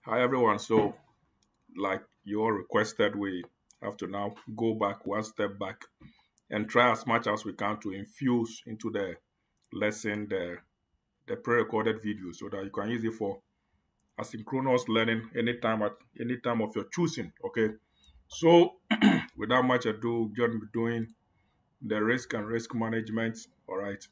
Hi everyone. So, like you all requested, we have to now go back one step back and try as much as we can to infuse into the lesson the pre-recorded video so that you can use it for asynchronous learning anytime at any time of your choosing. Okay. So, without much ado, going to be doing the risk and risk management. All right.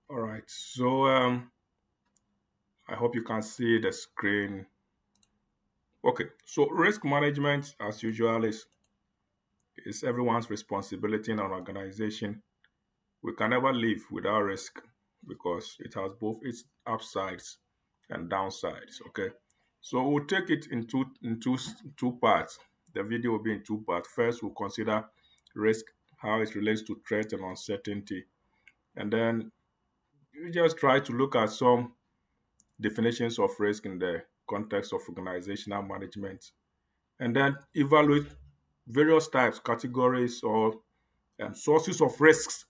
All right. So, I hope you can see the screen. Okay. So, risk management, as usual, is everyone's responsibility in an organization. We can never live without risk because it has both its upsides and downsides. Okay, so we'll take it in two parts. The video will be in two parts. First, we'll consider risk, how it relates to threat and uncertainty, and then we just try to look at some definitions of risk in the context of organizational management, and then evaluate various types, categories, or sources of risks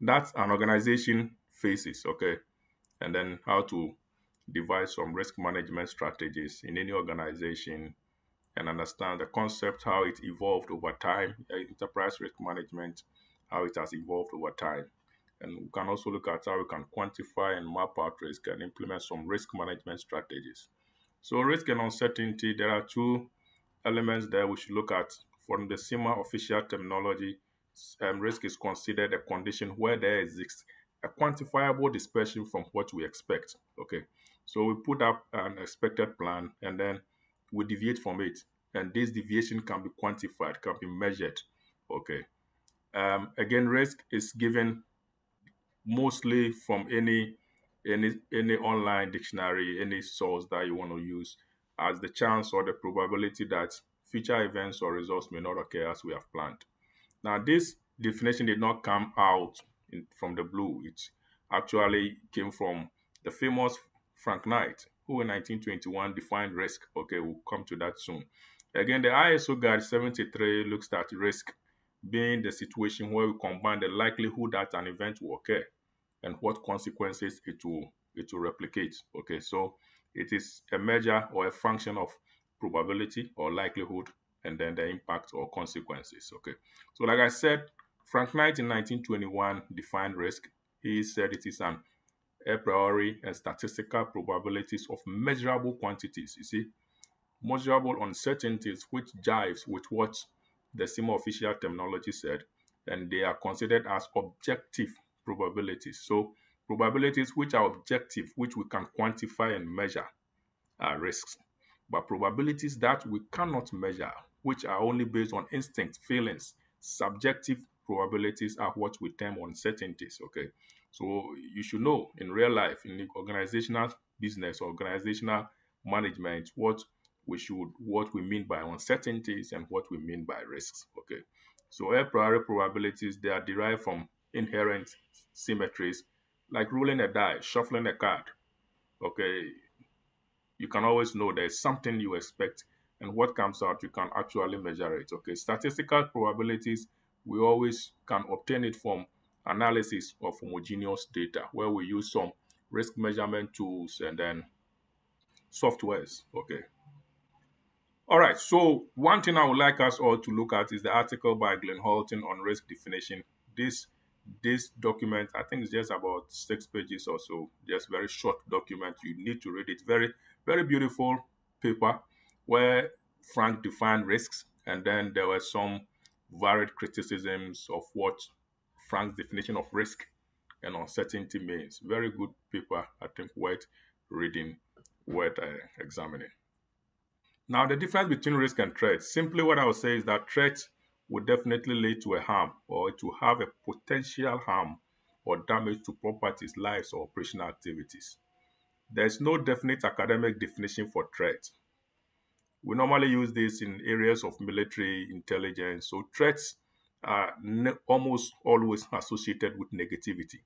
that an organization faces, okay, and then how to devise some risk management strategies in any organization and understand the concept, how it evolved over time, enterprise risk management, how it has evolved over time. And we can also look at how we can quantify and map out risk and implement some risk management strategies. So, risk and uncertainty, there are two elements there we should look at. From the SEMA official terminology, risk is considered a condition where there exists a quantifiable dispersion from what we expect. Okay, so we put up an expected plan and then we deviate from it, and this deviation can be quantified, can be measured. Okay, again, risk is given mostly from any online dictionary, any source that you want to use, as the chance or the probability that future events or results may not occur as we have planned. Now, this definition did not come out from the blue. It actually came from the famous Frank Knight, who in 1921 defined risk. Okay, we'll come to that soon. Again, the ISO Guide 73 looks at risk being the situation where we combine the likelihood that an event will occur and what consequences it will replicate. Okay, so it is a measure or a function of probability or likelihood and then the impact or consequences. Okay, so like I said, Frank Knight in 1921 defined risk. He said it is an a priori and statistical probabilities of measurable quantities. You see, measurable uncertainties which jives with what the SEMA official terminology said, and they are considered as objective probabilities. So probabilities which are objective, which we can quantify and measure, are risks. But probabilities that we cannot measure, which are only based on instinct, feelings, subjective probabilities are what we term uncertainties. Okay. So you should know in real life, in the organizational business, organizational management, what we mean by uncertainties and what we mean by risks. Okay. So a priori probabilities, they are derived from inherent symmetries, like rolling a die, shuffling a card. Okay, you can always know there's something you expect, and what comes out you can actually measure it. Okay, statistical probabilities, we always can obtain it from analysis of homogeneous data, where we use some risk measurement tools and then softwares. Okay, all right, so one thing I would like us all to look at is the article by Glenn Holton on risk definition. This document, I think, is just about 6 pages or so, just very short document. You need to read it. Very beautiful paper where Frank defined risks, and then there were some varied criticisms of what Frank's definition of risk and uncertainty means. Very good paper, I think, worth reading, worth examining. Now, the difference between risk and threat, simply what I would say is that threat would definitely lead to a harm, or it will have a potential harm or damage to properties, lives, or operational activities. There's no definite academic definition for threat. We normally use this in areas of military intelligence. So threats are almost always associated with negativity.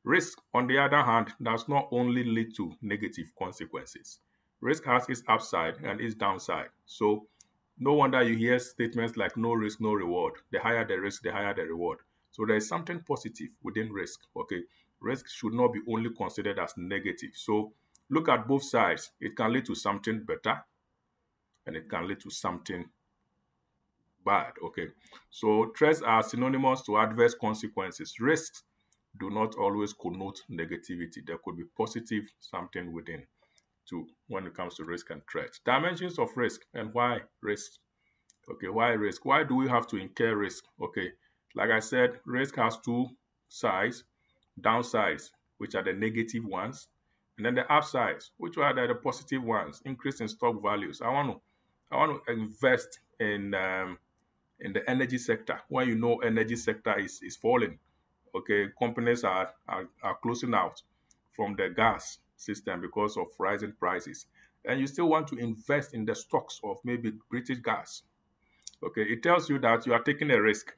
Risk, on the other hand, does not only lead to negative consequences. Risk has its upside and its downside. So no wonder you hear statements like no risk, no reward. The higher the risk, the higher the reward. So there is something positive within risk. Okay, risk should not be only considered as negative. So look at both sides. It can lead to something better and it can lead to something bad. Okay, so threats are synonymous to adverse consequences. Risks do not always connote negativity. There could be positive something within too when it comes to risk and threats. Dimensions of risk and why risk. Okay, why risk? Why do we have to incur risk? Okay, like I said, risk has two sides: downsides, which are the negative ones, and then the upsides, which are the positive ones. Increase in stock values. I want to invest in the energy sector. When you know energy sector is falling, okay, companies are closing out from the gas system because of rising prices, and you still want to invest in the stocks of maybe British gas. Okay, it tells you that you are taking a risk.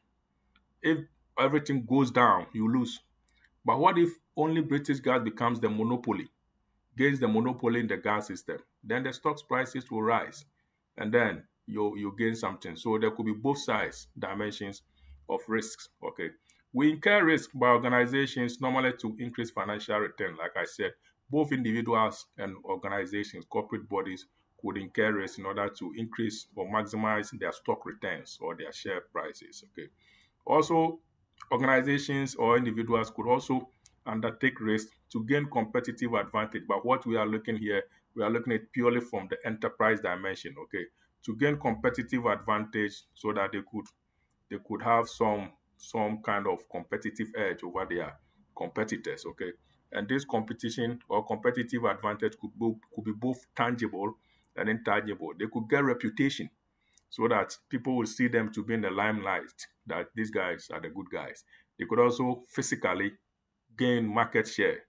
If everything goes down, you lose. But what if only British gas becomes the monopoly, gains the monopoly in the gas system? Then the stocks prices will rise, and then you gain something. So there could be both sides dimensions of risks. Okay, we incur risk by organizations normally to increase financial return. Like I said, both individuals and organizations, corporate bodies could incur risk in order to increase or maximize their stock returns or their share prices. Okay, also, organizations or individuals could also undertake risks to gain competitive advantage. But what we are looking here, we are looking at purely from the enterprise dimension, okay, to gain competitive advantage so that they could have some kind of competitive edge over their competitors, okay. And this competition or competitive advantage could be both tangible and intangible. They could get reputation so that people will see them to be in the limelight, that these guys are the good guys. They could also physically gain market share.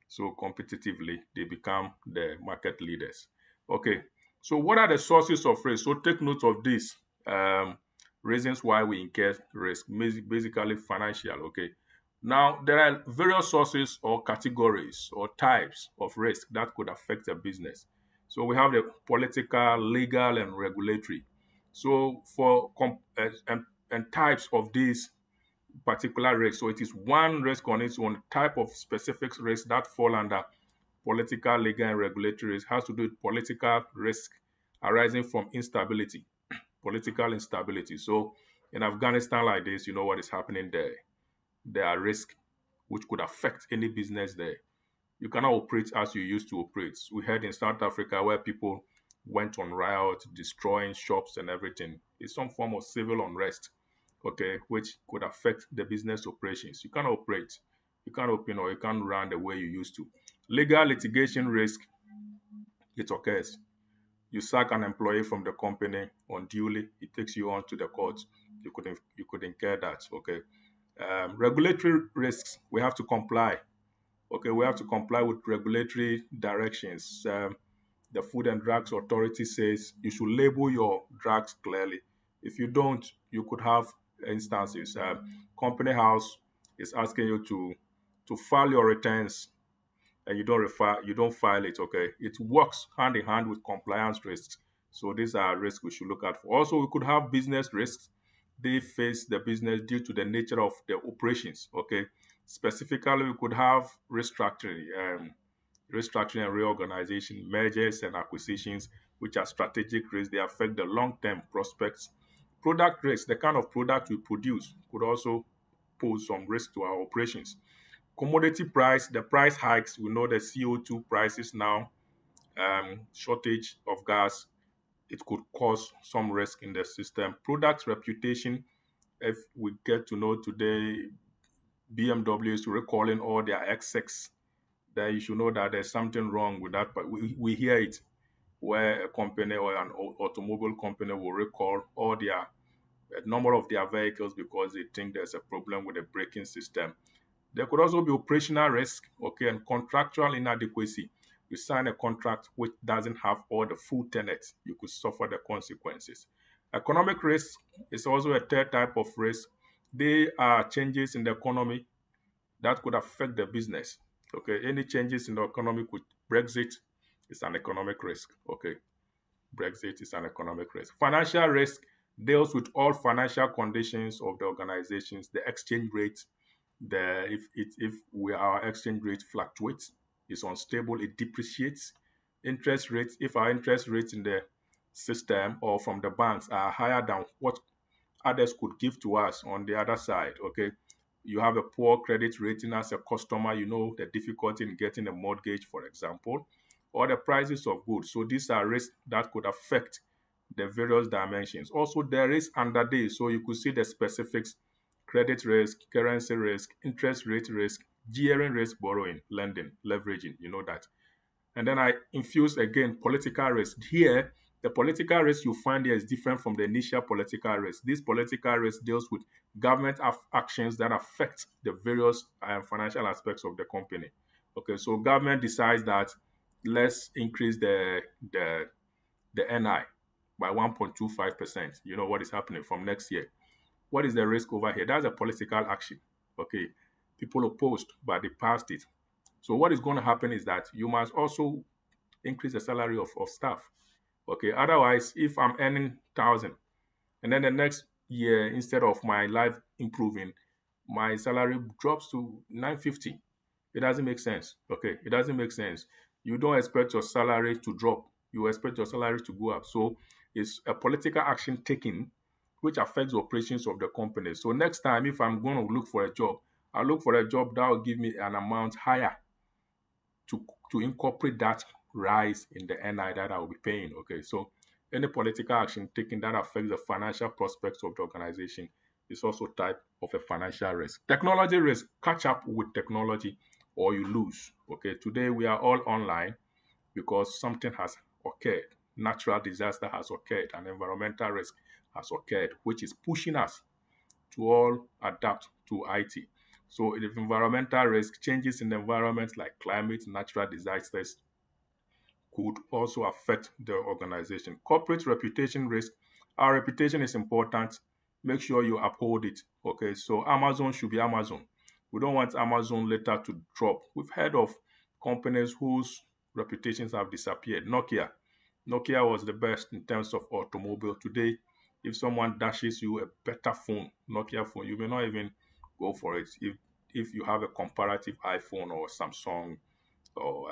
So competitively, they become the market leaders. Okay, so what are the sources of risk? So take note of this. Reasons why we incur risk, basically financial. Okay, now there are various sources or categories or types of risk that could affect a business. So we have the political, legal, and regulatory. So for and types of these particular risk. So it is one risk on its own type of specific risk that fall under political, legal, and regulatory risk has to do with political risk arising from instability, political instability. So in Afghanistan like this, you know what is happening there. There are risks which could affect any business there. You cannot operate as you used to operate. We heard in South Africa where people went on riot, destroying shops and everything. It's some form of civil unrest, okay, which could affect the business operations. You can't operate, you can't open or you can't run the way you used to. Legal litigation risk, it occurs. You sack an employee from the company unduly, it takes you on to the court. You could incur that, okay. Regulatory risks, we have to comply. Okay, we have to comply with regulatory directions. The Food and Drugs Authority says you should label your drugs clearly. If you don't, you could have instances. Company House is asking you to file your returns and you don't file it. Okay, it works hand in hand with compliance risks. So these are risks we should look out for. Also, we could have business risks. They face the business due to the nature of the operations. Okay, specifically, we could have restructuring and reorganization, mergers and acquisitions, which are strategic risks. They affect the long-term prospects. Product risks, the kind of product we produce, could also pose some risk to our operations. Commodity price, the price hikes, we know the CO2 prices now, shortage of gas, it could cause some risk in the system. Product reputation, if we get to know today, BMW is recalling all their X6, then you should know that there's something wrong with that. But we hear it where a company or an automobile company will recall all their a number of their vehicles because they think there's a problem with the braking system. There could also be operational risk, okay, and contractual inadequacy. You sign a contract which doesn't have all the full tenets, you could suffer the consequences. Economic risk is also a third type of risk. They are changes in the economy that could affect the business. Okay, any changes in the economy with Brexit is an economic risk. Okay, Brexit is an economic risk. Financial risk, deals with all financial conditions of the organizations, the exchange rate, the if we our exchange rate fluctuates, is unstable, it depreciates. Interest rates, if our interest rates in the system or from the banks are higher than what others could give to us on the other side, okay, you have a poor credit rating as a customer, you know the difficulty in getting a mortgage, for example, or the prices of goods. So these are risks that could affect the various dimensions. Also, there is under this, so you could see the specifics: credit risk, currency risk, interest rate risk, gearing risk, borrowing, lending, leveraging, you know that. And then I infuse again political risk. Here, the political risk you find here is different from the initial political risk. This political risk deals with government actions that affect the various financial aspects of the company. Okay, so government decides that let's increase the NI by 1.25%. You know what is happening from next year. What is the risk over here? That's a political action. Okay, people opposed, but they passed it. So what is going to happen is that you must also increase the salary of staff. Okay. Otherwise, if I'm earning 1,000 and then the next year, instead of my life improving, my salary drops to 950, it doesn't make sense. Okay. It doesn't make sense. You don't expect your salary to drop. You expect your salary to go up. So it's a political action taken which affects the operations of the company. So next time, if I'm going to look for a job, I'll look for a job that will give me an amount higher to incorporate that rise in the NI that I will be paying. Okay, so any political action taken that affects the financial prospects of the organization is also type of a financial risk. Technology risk: catch up with technology or you lose. Okay, today we are all online because something has occurred. Natural disaster has occurred, and environmental risk has occurred, which is pushing us to all adapt to IT. So if environmental risk, changes in the environment like climate, natural disasters could also affect the organization. Corporate reputation risk. Our reputation is important. Make sure you uphold it. Okay, so Amazon should be Amazon. We don't want Amazon later to drop. We've heard of companies whose reputations have disappeared. Nokia was the best in terms of automobile. Today, if someone dashes you a better phone, Nokia phone, you may not even go for it. If you have a comparative iPhone or Samsung or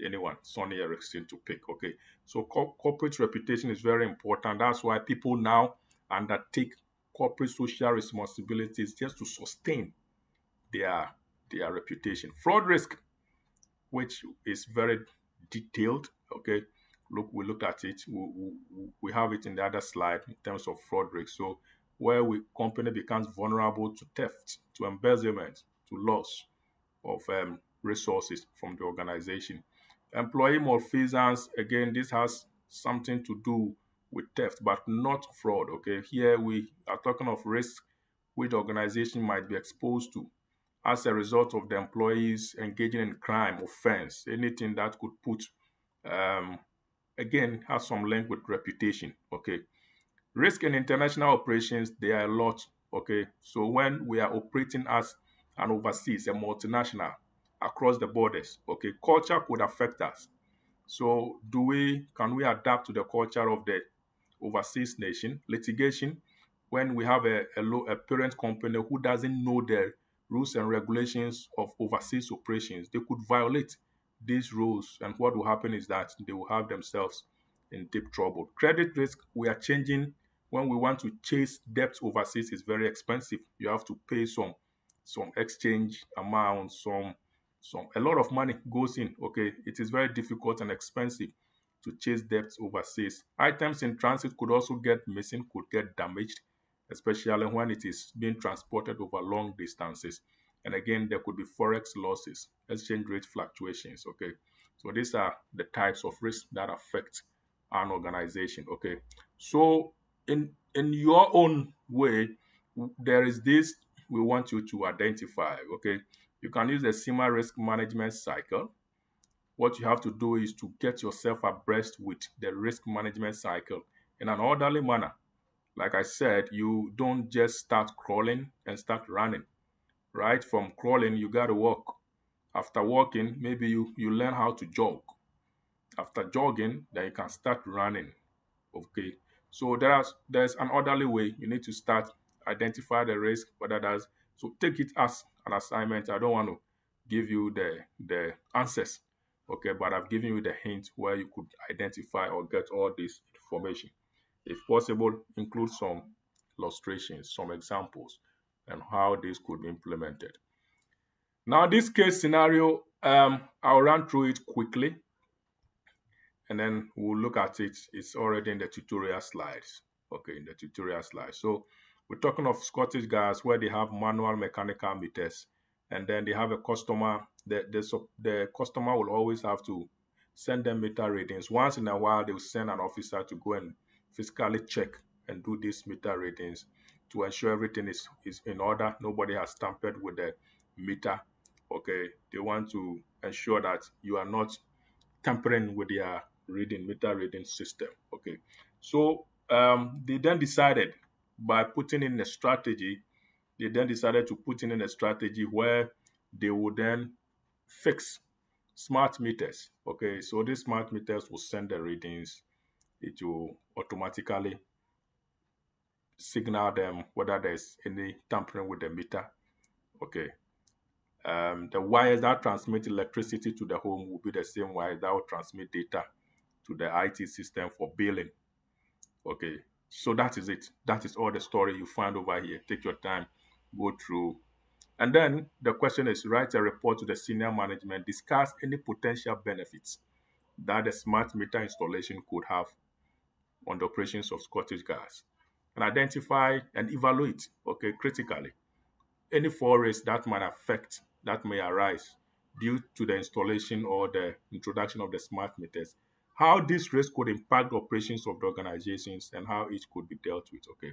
anyone, Sony Ericsson to pick. Okay, so corporate reputation is very important. That's why people now undertake corporate social responsibilities just to sustain their their reputation. Fraud risk, which is very detailed. Okay, we looked at it. We have it in the other slide in terms of fraud risk. So where we company becomes vulnerable to theft, to embezzlement, to loss of resources from the organization. Employee malfeasance, again, this has something to do with theft, but not fraud. Okay, here we are talking of risk which the organization might be exposed to as a result of the employees engaging in crime, offense, anything that could put, um, again, has some link with reputation. Okay, risk in international operations, there are a lot. Okay, so when we are operating as an overseas, a multinational across the borders, okay, culture could affect us. So can we adapt to the culture of the overseas nation? Litigation, when we have a parent company who doesn't know the rules and regulations of overseas operations, they could violate these rules, and what will happen is that they will have themselves in deep trouble. Credit risk, we are changing. When we want to chase debt overseas, is very expensive. You have to pay some exchange amount, some a lot of money goes in. Okay, it is very difficult and expensive to chase debts overseas. Items in transit could also get missing, could get damaged, especially when it is being transported over long distances. And again, there could be forex losses, exchange rate fluctuations. Okay, so these are the types of risks that affect an organization. Okay, so in your own way, there is this we want you to identify. Okay, you can use the SEMA risk management cycle. What you have to do is to get yourself abreast with the risk management cycle in an orderly manner. Like I said, you don't just start crawling and start running. Right from crawling, you got to walk. After walking, maybe you learn how to jog. After jogging, then you can start running. Okay. So there's an orderly way. You need to start, identify the risk, whether that's, so take it as an assignment. I don't want to give you the answers, okay, but I've given you the hint where you could identify or get all this information. If possible, include some illustrations, some examples, and how this could be implemented. Now, this case scenario, I'll run through it quickly and then we'll look at it. It's already in the tutorial slides. Okay, in the tutorial slides. So we're talking of Scottish gas where they have manual mechanical meters, and then they have a customer. The customer will always have to send them meter readings. Once in a while, they will send an officer to go and physically check and do these meter readings to ensure everything is in order. Nobody has tampered with the meter. Okay, they want to ensure that you are not tampering with their meter reading system. Okay, so they then decided by putting in a strategy. They then decided to put in a strategy where they would then fix smart meters. Okay, so these smart meters will send the readings. It will automatically signal them whether there's any tampering with the meter. Okay, the wires that transmit electricity to the home will be the same wires that will transmit data to the IT system for billing. Okay, so that is it. That is all the story you find over here. Take your time, go through. And then the question is, write a report to the senior management, discuss any potential benefits that the smart meter installation could have on the operations of Scottish Gas, and identify and evaluate, okay, critically, any fall risks that may arise due to the installation or the introduction of the smart meters, how this risk could impact the operations of the organizations and how it could be dealt with. Okay.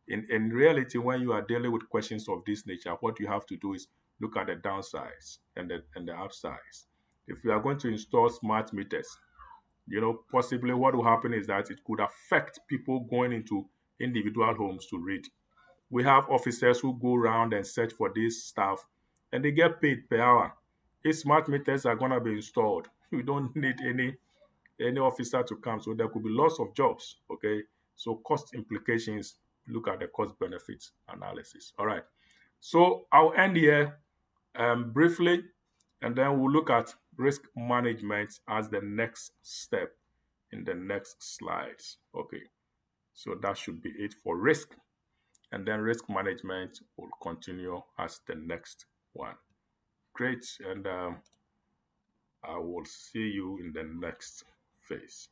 In reality, when you are dealing with questions of this nature, what you have to do is look at the downsides and the upsides. If you are going to install smart meters, possibly what will happen is that it could affect people going into individual homes to read. We have officers who go around and search for this stuff and they get paid per hour. If smart meters are going to be installed, we don't need any officer to come. So there could be lots of jobs. Okay. So cost implications, look at the cost benefits analysis. All right. So I'll end here briefly, and then we'll look at risk management as the next step in the next slides. Okay. So that should be it for risk. And then risk management will continue as the next one. Great. And I will see you in the next phase.